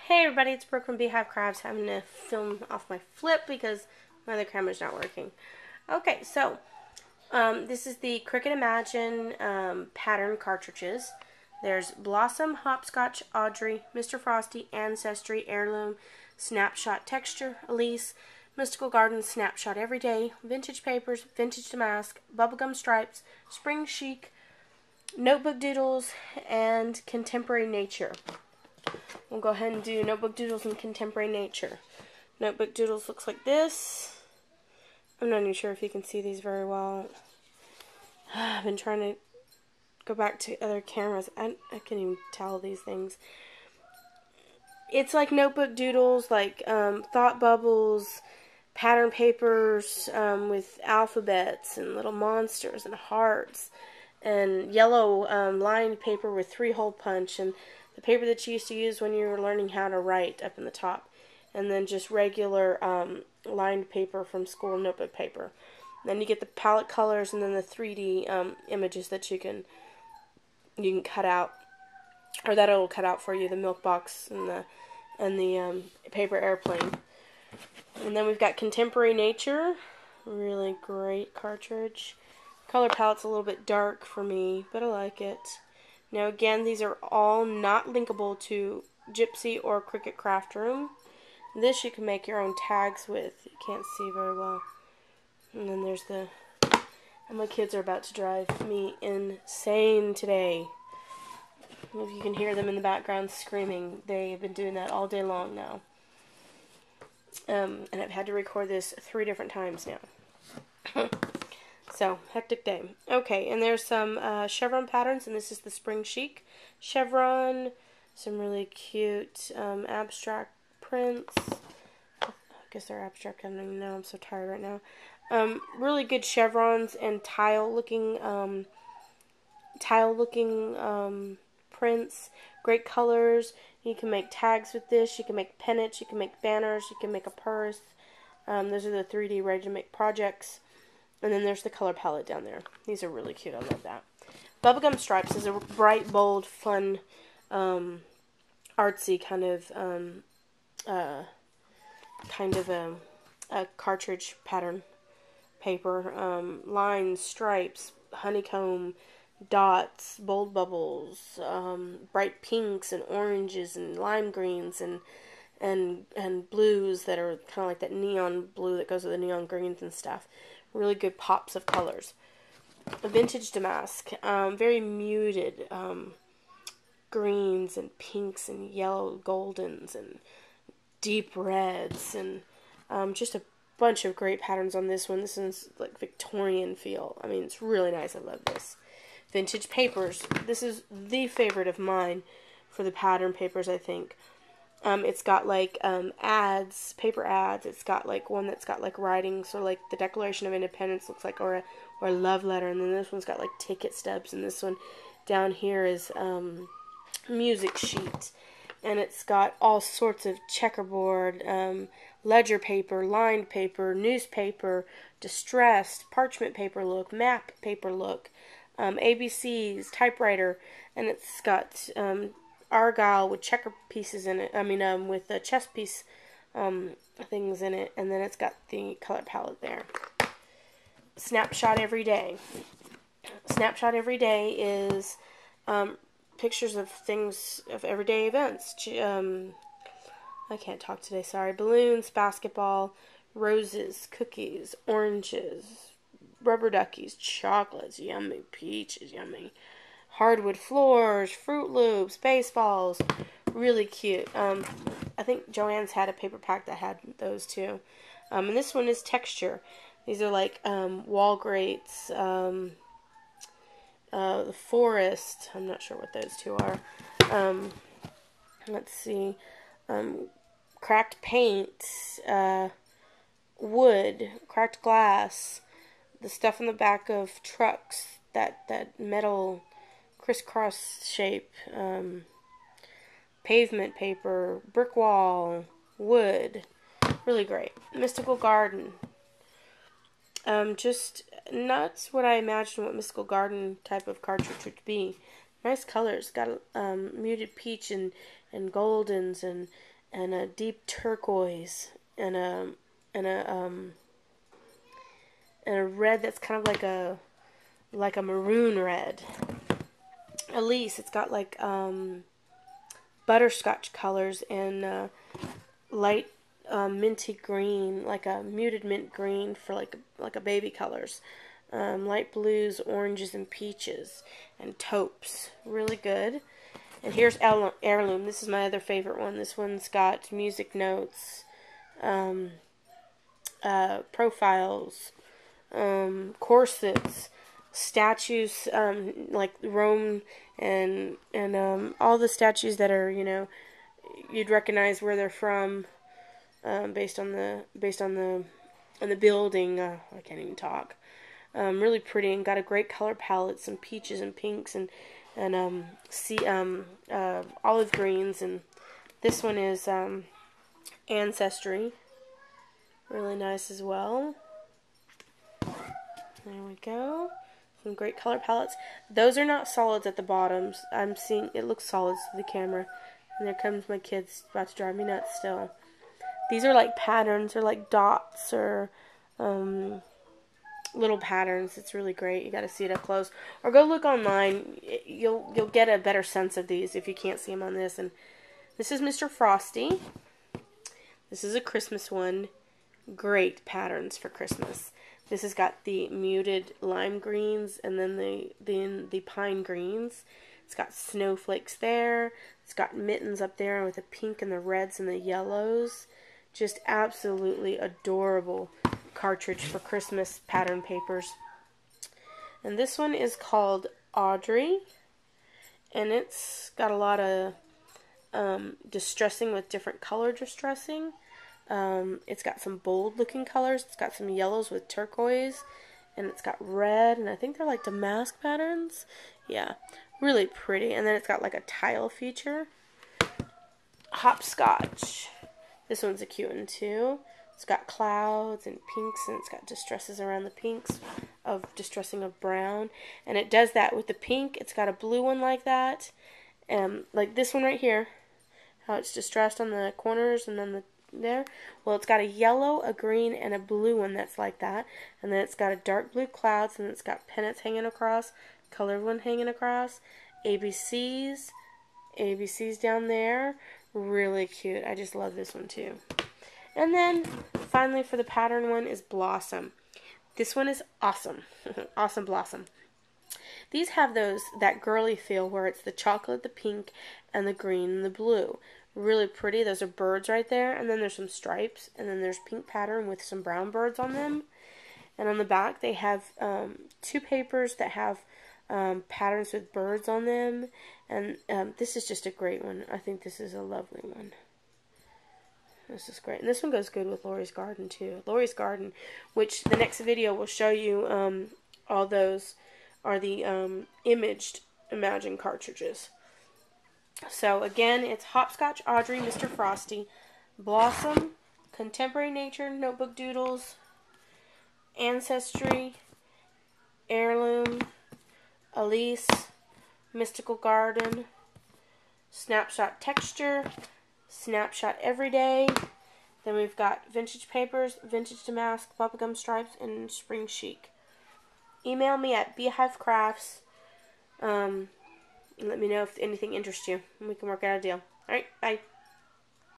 Hey everybody, it's Brooke from Beehive Crafts. I'm going to film off my flip because my other camera's not working. Okay, so this is the Cricut Imagine pattern cartridges. There's Blossom, Hopscotch, Audrey, Mr. Frosty, Ancestry, Heirloom, Snapshot Texture, Elise, Mystical Garden, Snapshot Everyday, Vintage Papers, Vintage Damask, Bubblegum Stripes, Spring Chic, Notebook Doodles, and Contemporary Nature. We'll go ahead and do Notebook Doodles and Contemporary Nature. Notebook Doodles looks like this. I'm not even sure if you can see these very well. I've been trying to go back to other cameras. I can't even tell these things. It's like Notebook Doodles, like thought bubbles, pattern papers with alphabets and little monsters and hearts, and yellow lined paper with 3-hole punch, and the paper that you used to use when you were learning how to write up in the top, and then just regular lined paper from school notebook paper. Then you get the palette colors and then the 3D images that you can cut out, or that it'll cut out for you, the milk box and the paper airplane. And then we've got Contemporary Nature, really great cartridge. Color palette's a little bit dark for me, but I like it. Now again, these are all not linkable to Gypsy or Cricut Craft Room. This you can make your own tags with. You can't see very well. And then there's the... And my kids are about to drive me insane today. If you can hear them in the background screaming, they've been doing that all day long now. And I've had to record this 3 different times now. So, hectic day. Okay, and there's some chevron patterns, and this is the Spring Chic chevron. Some really cute abstract prints. I guess they're abstract, I don't even know, I'm so tired right now. Really good chevrons and tile-looking prints. Great colors. You can make tags with this. You can make pennants. You can make banners. You can make a purse. Those are the 3D ready-to-make projects. And then there's the color palette down there. These are really cute. I love that. Bubblegum Stripes is a bright, bold, fun, artsy kind of a cartridge pattern paper. Lines, stripes, honeycomb, dots, bold bubbles, bright pinks and oranges and lime greens and blues that are kind of like that neon blue that goes with the neon greens and stuff. Really good pops of colors. A Vintage Damask, very muted greens and pinks and yellow goldens and deep reds, and just a bunch of great patterns on this one. This one's like Victorian feel. I mean, it's really nice. I love this. Vintage Papers. This is the favorite of mine for the pattern papers, I think. It's got like ads, paper ads. It's got like one that's got like writing, so like the Declaration of Independence looks like, or a love letter. And then this one's got like ticket stubs, and this one down here is music sheet, and it's got all sorts of checkerboard, ledger paper, lined paper, newspaper, distressed, parchment paper look, map paper look, ABCs, typewriter, and it's got argyle with checker pieces in it. I mean, with the chess piece things in it, and then it's got the color palette there. Snapshot Everyday. Snapshot Everyday is pictures of things, of everyday events. I can't talk today, sorry. Balloons, basketball, roses, cookies, oranges, rubber duckies, chocolates, yummy, peaches, yummy, hardwood floors, Fruit Loops, baseballs, really cute. I think Joann's had a paper pack that had those too. And this one is texture. These are like wall grates, the forest. I'm not sure what those two are. Let's see. Cracked paint, wood, cracked glass, the stuff in the back of trucks, that metal crisscross shape, pavement paper, brick wall, wood, really great. Mystical Garden, just not what I imagined what Mystical Garden type of cartridge would be. Nice colors, got muted peach and goldens and a deep turquoise, and and a um and a red that's kind of like a maroon red. Elise, it's got like butterscotch colors and light minty green, like a muted mint green for like a baby colors. Light blues, oranges, and peaches, and taupes. Really good. And here's Heirloom. This is my other favorite one. This one's got music notes, profiles, corsets, statues, like Rome, and all the statues that are, you'd recognize where they're from, based on the building. I can't even talk. Really pretty, and got a great color palette, some peaches and pinks and olive greens, and this one is Ancestry. Really nice as well. There we go. Some great color palettes. Those are not solids at the bottoms. I'm seeing it looks solids to the camera. And there comes my kids, about to drive me nuts still. These are like patterns, or like dots, or little patterns. It's really great. You got to see it up close, or go look online. You'll get a better sense of these if you can't see them on this. And this is Mr. Frosty. This is a Christmas one. Great patterns for Christmas. This has got the muted lime greens, and then the pine greens. It's got snowflakes there. It's got mittens up there with the pink and the reds and the yellows. Just absolutely adorable cartridge for Christmas pattern papers. And this one is called Audrey, and it's got a lot of distressing with different color distressing. It's got some bold looking colors. It's got some yellows with turquoise, and it's got red, and I think they're like damask patterns. Yeah, really pretty. And then it's got like a tile feature. Hopscotch. This one's a cute one too. It's got clouds and pinks, and it's got distresses around the pinks of distressing of brown. And it does that with the pink. It's got a blue one like that, like this one right here, how it's distressed on the corners and then there. Well, it's got a yellow, a green, and a blue one that's like that. And then it's got a dark blue clouds, and it's got pennants hanging across, colored one hanging across, ABCs down there. Really cute. I just love this one too. And then finally for the pattern one is Blossom. This one is awesome. Awesome Blossom. These have that girly feel where it's the chocolate, the pink, and the green and the blue. Really pretty. Those are birds right there, and then there's some stripes, and then there's pink pattern with some brown birds on them. And on the back they have two papers that have patterns with birds on them, and this is just a great one. I think this is a lovely one. This is great, and this one goes good with Lori's Garden too. Lori's Garden, which the next video will show you, all those are the imaged Imagine cartridges. So again, it's Hopscotch, Audrey, Mr. Frosty, Blossom, Contemporary Nature Notebook Doodles, Ancestry, Heirloom, Elise, Mystical Garden, Snapshot Texture, Snapshot Everyday. Then we've got Vintage Papers, Vintage Damask, Bubblegum Stripes, and Spring Chic. Email me at beehivecrafts. And let me know if anything interests you, and we can work out a deal. Alright, bye.